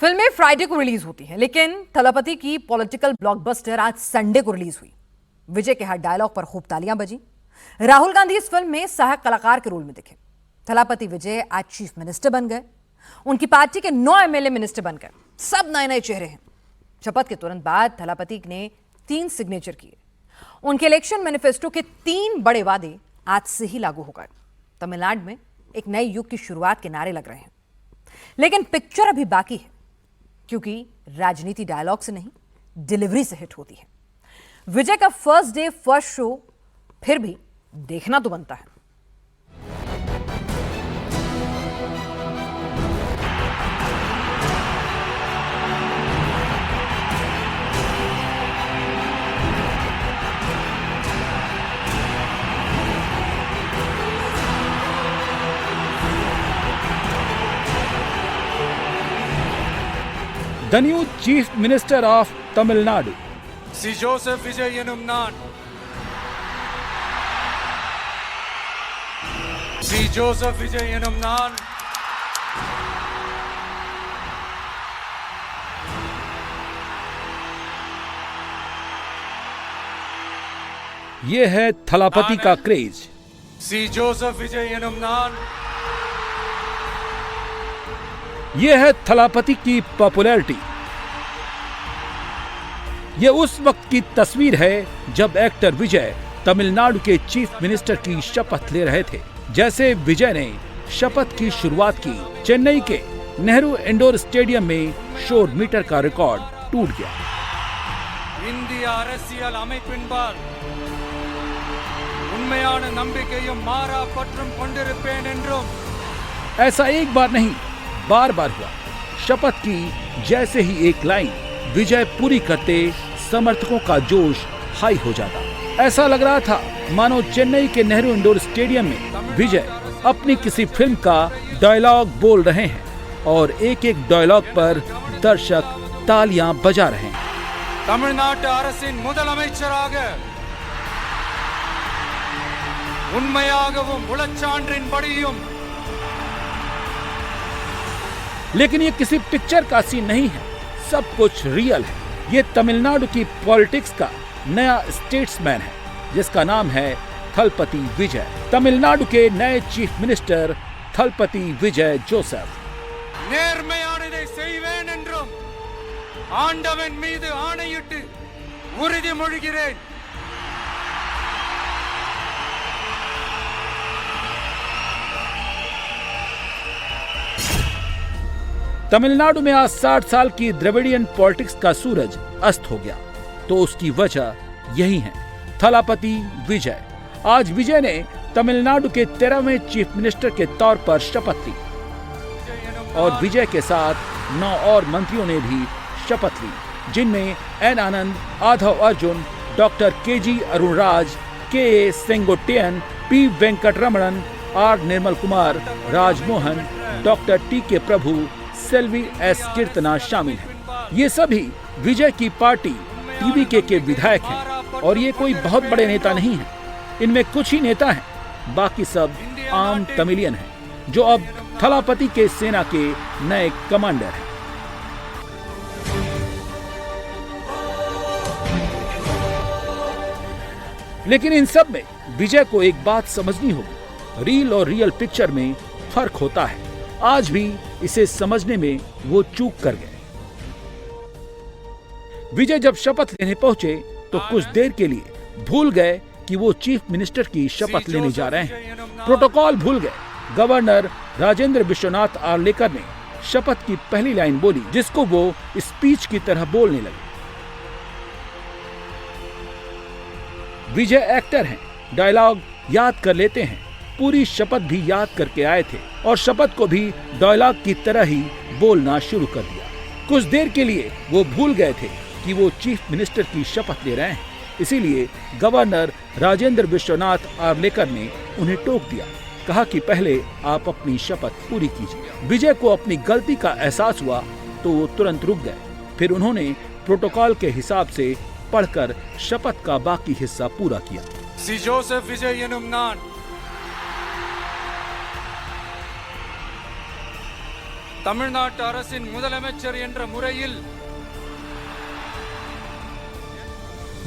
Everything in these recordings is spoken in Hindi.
फिल्में फ्राइडे को रिलीज होती हैं, लेकिन थलापति की पॉलिटिकल ब्लॉकबस्टर आज संडे को रिलीज हुई। विजय के हर डायलॉग पर खूब तालियां बजी। राहुल गांधी इस फिल्म में सहायक कलाकार के रोल में दिखे। थलापति विजय आज चीफ मिनिस्टर बन गए। उनकी पार्टी के 9 एमएलए मिनिस्टर बन गए। सब नए नए चेहरे हैं। शपथ के तुरंत बाद थलापति ने 3 सिग्नेचर किए। उनके इलेक्शन मैनिफेस्टो के 3 बड़े वादे आज से ही लागू हो गए। तमिलनाडु में एक नए युग की शुरुआत के नारे लग रहे हैं, लेकिन पिक्चर अभी बाकी है, क्योंकि राजनीति डायलॉग से नहीं, डिलीवरी से हिट होती है। विजय का फर्स्ट डे फर्स्ट शो फिर भी देखना तो बनता है। The new Chief Minister of Tamil Nadu. C. Joseph Vijay Enum Naan. C. Joseph Vijay Enum Naan. ये है थलापति का craze. C. Joseph Vijay Enum Naan. ये है थलापति की पॉपुलैरिटी। ये उस वक्त की तस्वीर है जब एक्टर विजय तमिलनाडु के चीफ मिनिस्टर की शपथ ले रहे थे। जैसे विजय ने शपथ की शुरुआत की, चेन्नई के नेहरू इंडोर स्टेडियम में शोर मीटर का रिकॉर्ड टूट गया। இந்திய அரசியல் அமைப்பின்பால் உண்மையான நம்பிக்கையும் மாறா பற்றும் கொண்டிருப்பேன் என்றும்। ऐसा एक बार नहीं, बार बार हुआ। शपथ की जैसे ही एक लाइन विजय पूरी करते, समर्थकों का जोश हाई हो जाता। ऐसा लग रहा था मानो चेन्नई के नेहरू इंडोर स्टेडियम में विजय अपनी किसी फिल्म का डायलॉग बोल रहे हैं और एक एक डायलॉग पर दर्शक तालियां बजा रहे हैं। தமிழ்நாட்டு அரசின் முதலமைச்சராக உண்மையாகவும் உளச்சான்றின்படியும்। लेकिन ये किसी पिक्चर का सीन नहीं है, सब कुछ रियल है। ये तमिलनाडु की पॉलिटिक्स का नया स्टेट्समैन है, जिसका नाम है थलपति विजय। तमिलनाडु के नए चीफ मिनिस्टर थलपति विजय जोसेफ। நேர்மையானதை செய்வேன் என்றும் ஆண்டவன் மீது ஆணையிட்டு உறுதிமொழிகிறேன்। तमिलनाडु में आज 60 साल की द्रविडियन पॉलिटिक्स का सूरज अस्त हो गया, तो उसकी वजह यही है, थलापति विजय। आज विजय ने तमिलनाडु के 13वें चीफ मिनिस्टर के तौर पर शपथ ली और विजय के साथ 9 और मंत्रियों ने भी शपथ ली, जिनमें N Anand, Aadhav Arjun, doctor K G Arunraj, K Sengottaiyan, P Venkataramanan, R Nirmal Kumar, Rajmohan, doctor T K Prabhu, Selvi S कीर्तना शामिल हैं। ये सभी विजय की पार्टी टीवीके के विधायक हैं और ये कोई बहुत बड़े नेता नहीं हैं। इनमें कुछ ही नेता हैं, बाकी सब आम तमिलियन हैं, जो अब थलापति के सेना के नए कमांडर हैं। लेकिन इन सब में विजय को एक बात समझनी होगी, रील और रियल पिक्चर में फर्क होता है। आज भी इसे समझने में वो चूक कर गए। विजय जब शपथ लेने पहुंचे तो कुछ देर के लिए भूल गए कि वो चीफ मिनिस्टर की शपथ लेने जा रहे हैं। प्रोटोकॉल भूल गए। गवर्नर राजेंद्र विश्वनाथ आर्लेकर ने शपथ की पहली लाइन बोली, जिसको वो स्पीच की तरह बोलने लगे। विजय एक्टर हैं, डायलॉग याद कर लेते हैं। पूरी शपथ भी याद करके आए थे और शपथ को भी डायलॉग की तरह ही बोलना शुरू कर दिया। कुछ देर के लिए वो भूल गए थे कि वो चीफ मिनिस्टर की शपथ ले रहे हैं, इसीलिए गवर्नर राजेंद्र विश्वनाथ आर्लेकर ने उन्हें टोक दिया। कहा कि पहले आप अपनी शपथ पूरी कीजिए। विजय को अपनी गलती का एहसास हुआ तो वो तुरंत रुक गए। फिर उन्होंने प्रोटोकॉल के हिसाब से पढ़कर शपथ का बाकी हिस्सा पूरा किया। C. Joseph Vijay Enum Naan. தமிழ்நாட்டு அரசின் முதலமைச்சர் என்ற முறையில்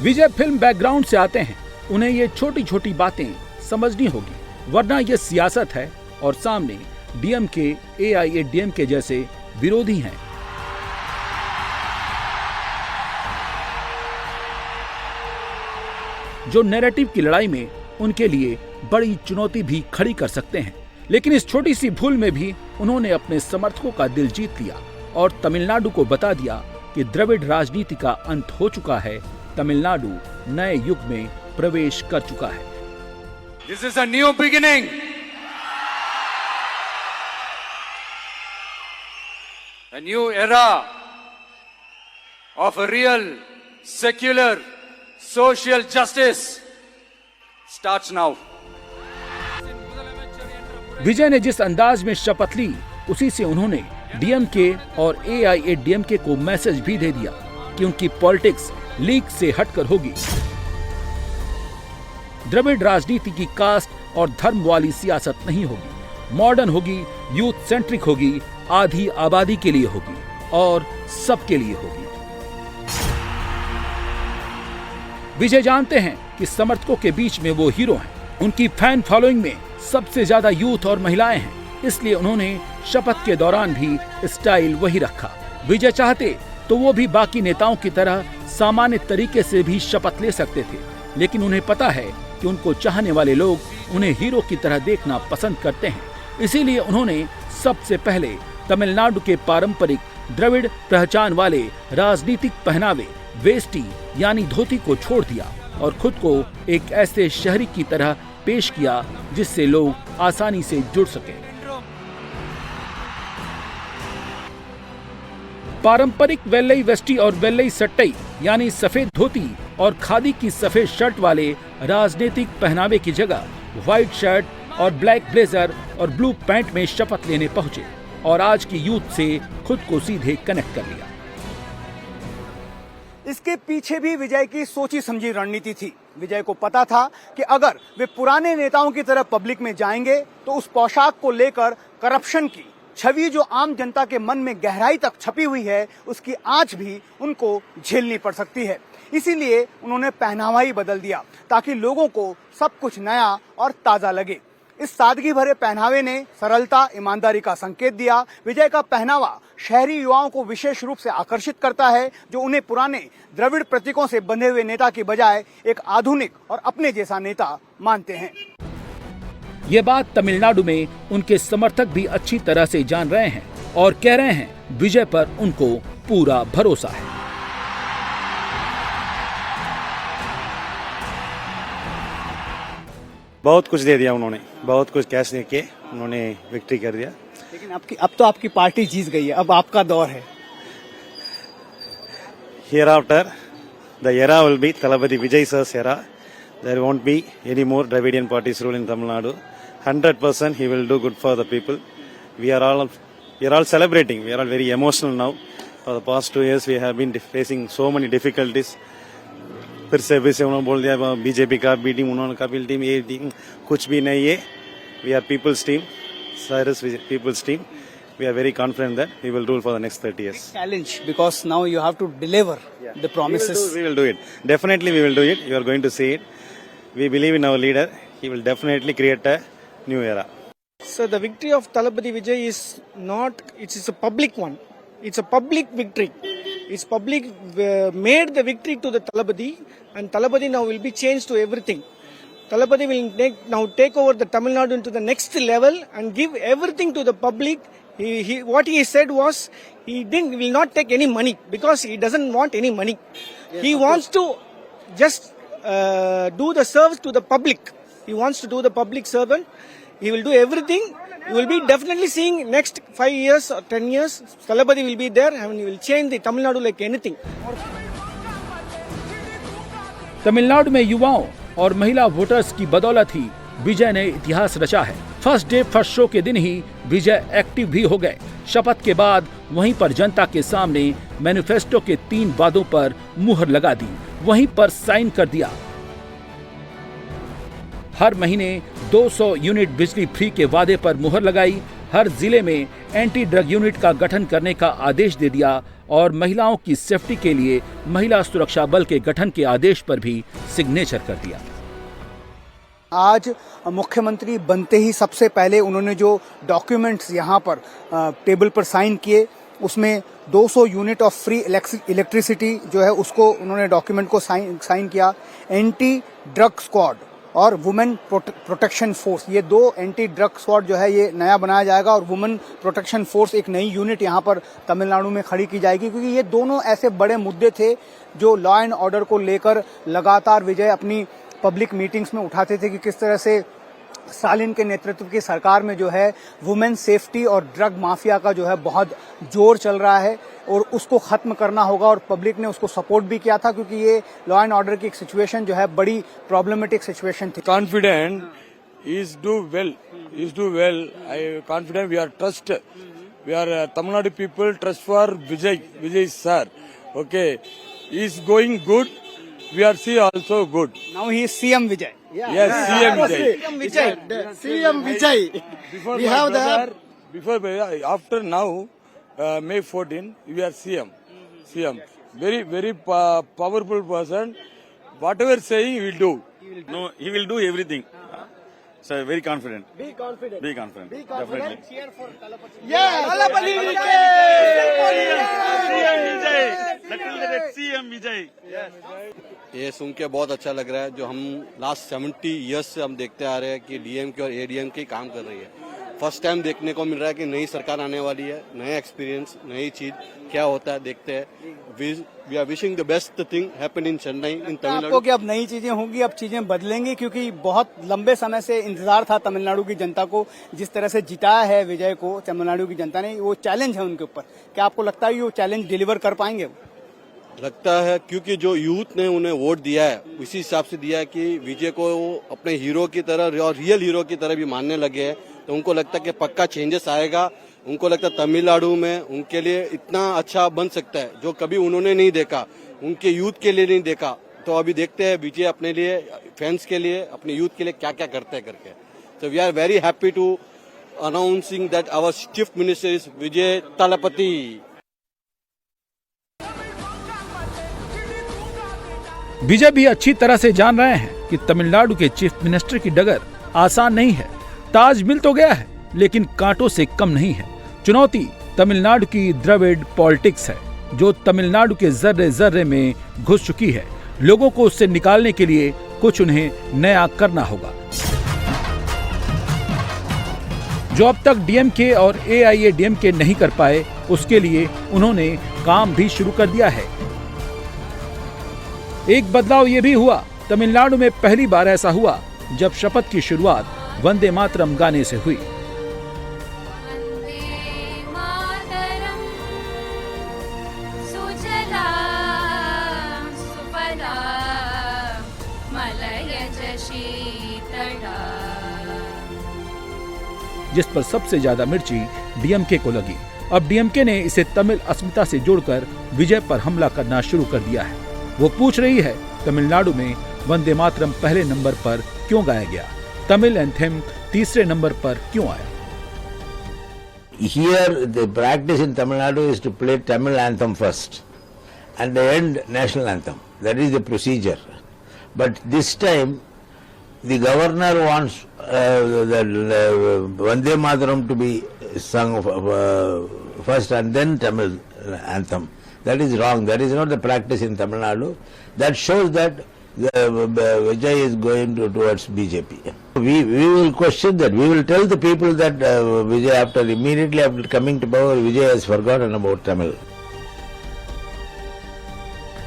विजय फिल्म बैकग्राउंड से आते हैं, उन्हें ये छोटी छोटी बातें समझनी होगी, वरना ये सियासत है और सामने डीएमके, एआईएडीएमके जैसे विरोधी हैं। जो नैरेटिव की लड़ाई में उनके लिए बड़ी चुनौती भी खड़ी कर सकते हैं। लेकिन इस छोटी सी भूल में भी उन्होंने अपने समर्थकों का दिल जीत लिया और तमिलनाडु को बता दिया कि द्रविड़ राजनीति का अंत हो चुका है, तमिलनाडु नए युग में प्रवेश कर चुका है। This is a new beginning. A new era of a real, secular, social justice starts now. विजय ने जिस अंदाज में शपथ ली, उसी से उन्होंने डीएमके और एआईएडीएमके को मैसेज भी दे दिया कि उनकी पॉलिटिक्स लीग से हटकर होगी। द्रविड़ राजनीति की कास्ट और धर्म वाली सियासत नहीं होगी, मॉडर्न होगी, यूथ सेंट्रिक होगी, आधी आबादी के लिए होगी और सबके लिए होगी। विजय जानते हैं कि समर्थकों के बीच में वो हीरो हैं, उनकी फैन फॉलोइंग में सबसे ज्यादा यूथ और महिलाएं हैं, इसलिए उन्होंने शपथ के दौरान भी स्टाइल वही रखा। विजय चाहते तो वो भी बाकी नेताओं की तरह सामान्य तरीके से भी शपथ ले सकते थे, लेकिन उन्हें पता है कि उनको चाहने वाले लोग उन्हें हीरो की तरह देखना पसंद करते हैं। इसीलिए उन्होंने सबसे पहले तमिलनाडु के पारंपरिक द्रविड़ पहचान वाले राजनीतिक पहनावे वेष्टी यानी धोती को छोड़ दिया और खुद को एक ऐसे शहरी की तरह पेश किया जिससे लोग आसानी से जुड़ सके। पारंपरिक वेल्लई वेष्टी और वेल्लई सट्टई यानी सफेद धोती और खादी की सफेद शर्ट वाले राजनीतिक पहनावे की जगह व्हाइट शर्ट और ब्लैक ब्लेजर और ब्लू पैंट में शपथ लेने पहुंचे और आज की यूथ से खुद को सीधे कनेक्ट कर लिया। इसके पीछे भी विजय की सोची समझी रणनीति थी। विजय को पता था कि अगर वे पुराने नेताओं की तरह पब्लिक में जाएंगे तो उस पोशाक को लेकर करप्शन की छवि जो आम जनता के मन में गहराई तक छपी हुई है, उसकी आंच भी उनको झेलनी पड़ सकती है। इसीलिए उन्होंने पहनावा ही बदल दिया ताकि लोगों को सब कुछ नया और ताजा लगे। इस सादगी भरे पहनावे ने सरलता, ईमानदारी का संकेत दिया। विजय का पहनावा शहरी युवाओं को विशेष रूप से आकर्षित करता है, जो उन्हें पुराने द्रविड़ प्रतीकों से बंधे हुए नेता की बजाय एक आधुनिक और अपने जैसा नेता मानते हैं। ये बात तमिलनाडु में उनके समर्थक भी अच्छी तरह से जान रहे हैं और कह रहे हैं विजय पर उनको पूरा भरोसा है। बहुत कुछ दे दिया उन्होंने, बहुत कुछ कैश दे के उन्होंने विक्ट्री कर दिया। लेकिन अब तो आपकी पार्टी जीत गई है, अब आपका दौर है। Hereafter, the era will be Thalapathy Vijay sir's era. There won't be any more Dravidian parties rule in Tamil Nadu. 100% he will do good for the people. We are all celebrating. We are all very emotional now. For the past 2 years, we have been facing so many difficulties. फिर से उन्होंने बोल दिया बीजेपी का बी टीम, उन्होंने कपिल टीम, ये टीम कुछ भी नहीं है। We are peoples team, Cyrus peoples team. We are very confident that we will rule for the next 30 years. Challenge, because now you have to deliver the promises. We will do it. Definitely we will do it. You are going to see it. We believe in our leader. He will definitely create a new era. So the victory of Thalapathy Vijay is not, it is a public one. It's a public victory. It's public made the victory to the Thalapathy, and Thalapathy now will be changed to everything. Thalapathy will now take over the Tamil Nadu into the next level and give everything to the public. What he said was he will not take any money because he doesn't want any money. Yes, he wants to just do the service to the public. He wants to do the public servant. He will do everything. You will be definitely seeing next 5 years or 10 years, Thalapathy will be there and he will change the Tamil Nadu like anything. Tamil Nadu में युवाओं और महिला वोटर्स की बदौलत ही विजय ने इतिहास रचा है। फर्स्ट डे फर्स्ट शो के दिन ही विजय एक्टिव भी हो गए। शपथ के बाद वहीं पर जनता के सामने मैनिफेस्टो के 3 वादों पर मुहर लगा दी, वहीं पर साइन कर दिया। हर महीने 200 यूनिट बिजली फ्री के वादे पर मुहर लगाई हर जिले में एंटी ड्रग यूनिट का गठन करने का आदेश दे दिया और महिलाओं की सेफ्टी के लिए महिला सुरक्षा बल के गठन के आदेश पर भी सिग्नेचर कर दिया। आज मुख्यमंत्री बनते ही सबसे पहले उन्होंने जो डॉक्यूमेंट्स यहाँ पर टेबल पर साइन किए, उसमें 200 यूनिट ऑफ फ्री इलेक्ट्रिसिटी जो है उसको उन्होंने डॉक्यूमेंट को साइन किया। एंटी ड्रग स्क्वाड और वुमेन प्रोटेक्शन फोर्स, ये 2 एंटी ड्रग स्क्वाड जो है ये नया बनाया जाएगा और वुमेन प्रोटेक्शन फोर्स एक नई यूनिट यहाँ पर तमिलनाडु में खड़ी की जाएगी, क्योंकि ये दोनों ऐसे बड़े मुद्दे थे जो लॉ एंड ऑर्डर को लेकर लगातार विजय अपनी पब्लिक मीटिंग्स में उठाते थे कि किस तरह से स्टालिन के नेतृत्व की सरकार में जो है वुमेन सेफ्टी और ड्रग माफिया का जो है बहुत जोर चल रहा है और उसको खत्म करना होगा, और पब्लिक ने उसको सपोर्ट भी किया था क्योंकि ये लॉ एंड ऑर्डर की एक सिचुएशन जो है बड़ी प्रॉब्लमेटिक सिचुएशन थी। Confident is do well. I confident we are trust. We are Tamil Nadu people trust for Vijay sir. Okay, is going good. We are see also good. Now he is CM Vijay. Yes, CM Vijay. CM Vijay. Before We my have brother, after now, May 14, we are CM. Very powerful person. Whatever saying, he will do. No, he will do everything. So very confident. Be confident. Be confident. Be confident. Definitely. Cheer for Talapati. Yes. Talapati CM Vijay. ये सुन के बहुत अच्छा लग रहा है। जो हम लास्ट 70 इयर्स से हम देखते आ रहे हैं कि डीएमके और एडीएमके काम कर रही है। फर्स्ट टाइम देखने को मिल रहा है कि नई सरकार आने वाली है, नया एक्सपीरियंस, नई चीज क्या होता है देखते हैं। We are wishing the best thing happen in Chennai, in Tamil Nadu. आपको कि अब नई चीजें होंगी, अब चीजें बदलेंगी, क्योंकि बहुत लंबे समय से इंतजार था तमिलनाडु की जनता को। जिस तरह से जिताया है विजय को तमिलनाडु की जनता ने, वो चैलेंज है उनके ऊपर। क्या आपको लगता है कि वो चैलेंज डिलीवर कर पाएंगे? लगता है क्योंकि जो यूथ ने उन्हें वोट दिया है उसी हिसाब से दिया है कि विजय को अपने हीरो की तरह और रियल हीरो की तरह भी मानने लगे हैं। तो उनको लगता है कि पक्का चेंजेस आएगा। उनको लगता है तमिलनाडु में उनके लिए इतना अच्छा बन सकता है जो कभी उन्होंने नहीं देखा, उनके यूथ के लिए नहीं देखा। तो अभी देखते हैं विजय अपने लिए, फैंस के लिए, अपने यूथ के लिए क्या क्या करते हैं करके। तो we are very happy to announcing that our chief minister is Vijay Thalapathy. Vijay भी अच्छी तरह से जान रहे हैं कि तमिलनाडु के चीफ मिनिस्टर की डगर आसान नहीं है। ताज मिल तो गया है लेकिन कांटों से कम नहीं है। चुनौती तमिलनाडु की द्रविड़ पॉलिटिक्स है जो तमिलनाडु के जर्रे जर्रे में घुस चुकी है। लोगों को उससे निकालने के लिए कुछ उन्हें नया करना होगा। जो अब तक डीएमके और एआईएडीएमके नहीं कर पाए, उसके लिए उन्होंने काम भी शुरू कर दिया है। एक बदलाव ये भी हुआ, तमिलनाडु में पहली बार ऐसा हुआ जब शपथ की शुरुआत वंदे मातरम गाने से हुई। जिस पर सबसे ज्यादा मिर्ची डीएमके को लगी। अब डीएमके ने इसे तमिल अस्मिता से जोड़कर विजय पर हमला करना शुरू कर दिया है। वो पूछ रही है तमिलनाडु में वंदे मातरम पहले नंबर पर क्यों गाया गया, तमिल एंथेम तीसरे नंबर पर क्यों आया। Here the practice in Tamil Nadu is to play Tamil anthem first and the end national anthem. That is the procedure. But this time the governor wants the Vande Mataram to be sung first and then Tamil anthem. That is wrong. That is not the practice in Tamil Nadu. That shows that Vijay is going towards BJP. We will question that. We will tell the people that Vijay, immediately after coming to power, Vijay has forgotten about Tamil.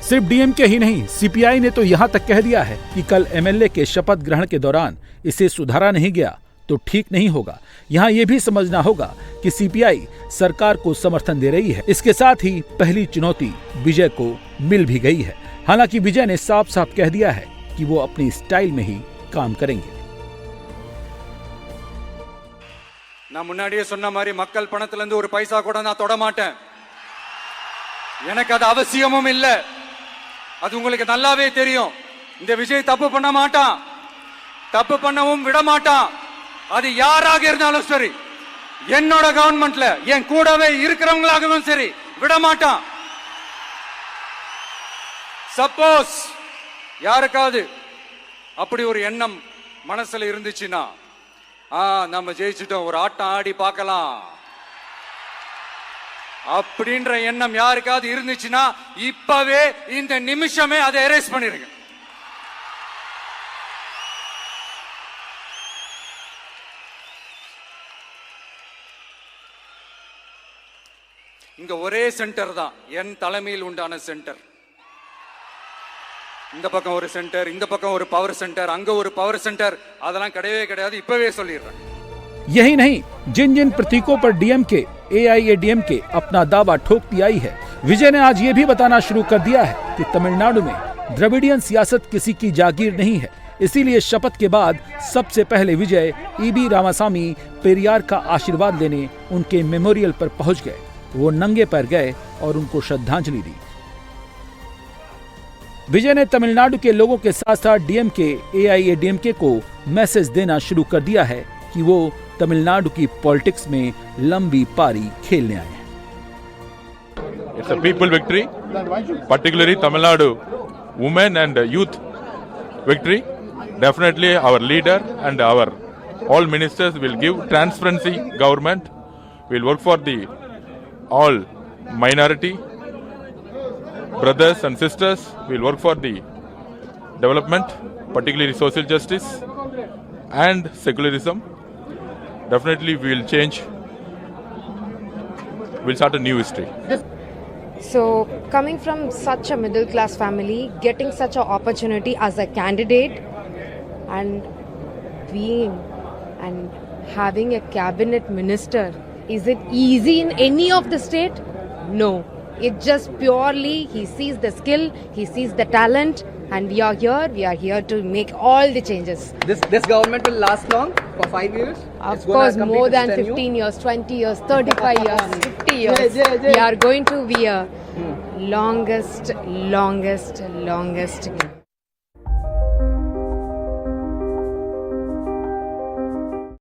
सिर्फ डीएमके ही नहीं, सीपीआई ने तो यहाँ तक कह दिया है कि कल एमएलए के शपथ ग्रहण के दौरान इसे सुधारा नहीं गया तो ठीक नहीं होगा। यहाँ ये भी समझना होगा कि सीपीआई सरकार को समर्थन दे रही है। इसके साथ ही पहली चुनौती विजय को मिल भी गई है। हालांकि विजय ने साफ साफ कह दिया है कि वो अपनी स्टाइल में ही काम करेंगे। நான் முன்னாடியே சொன்ன மாதிரி மக்கள் பணத்துல இருந்து ஒரு பைசா கூட நான் தொட மாட்டேன். எனக்கு அது அவசியமும் இல்ல. அது உங்களுக்கு நல்லாவே தெரியும். இந்த விஜய் தப்பு பண்ண மாட்டான், தப்பு பண்ணவும் விட மாட்டான். அது யாராக இருந்தாலும் சரி, என்னோட கவர்மெண்ட்ல என் கூடவே இருக்கிறவங்களாகவும் சரி விட மாட்டான். சப்போஸ் யாருக்காவது அப்படி ஒரு எண்ணம் மனசுல இருந்துச்சுன்னா நம்ம ஜெயிச்சுட்டோம், ஒரு ஆட்டம் ஆடி பார்க்கலாம் அப்படின்ற எண்ணம் யாருக்காவது இருந்துச்சுன்னா இப்பவே இந்த நிமிஷமே அதை எரேஸ் பண்ணிருங்க. இங்க ஒரே சென்டர் தான் என் தலைமையில் உண்டான சென்டர். இந்த பக்கம் ஒரு சென்டர், இந்த பக்கம் ஒரு பவர் சென்டர், அங்க ஒரு பவர் சென்டர், அதெல்லாம் கிடையவே கிடையாது. இப்பவே சொல்லிடுறேன். यही नहीं, जिन जिन प्रतीकों पर डीएमके, एआईएडीएमके अपना दावा ठोकती आई है, विजय ने आज ये भी बताना शुरू कर दिया है कि तमिलनाडु में द्रविडियन सियासत किसी की जागीर नहीं है. इसीलिए शपथ के बाद सबसे पहले विजय ईबी रामासामी पेरियार का आशीर्वाद लेने उनके मेमोरियल पर पहुंच गए. वो नंगे पैर गए और उनको श्रद्धांजलि दी. विजय ने तमिलनाडु के लोगों के साथ साथ डीएमके, एआईएडीएमके को मैसेज देना शुरू कर दिया है कि वो तमिलनाडु की पॉलिटिक्स में लंबी पारी खेलने आए हैं. It's a people victory, particularly Tamil Nadu women and youth victory. Definitely our leader and our all ministers will give transparency government. We'll work for the all minority brothers and sisters. We'll work for the development, particularly social justice and secularism. Definitely we will change. We'll start a new history. So, coming from such a middle class family, getting such an opportunity as a candidate and being and having a cabinet minister, is it easy in any of the state? No. It's just purely he sees the skill, he sees the talent, and we are here to make all the changes. This government will last long for 5 years? Of course, more than 15 years, 20 years, 35 years, 50 years. We are going to be a longest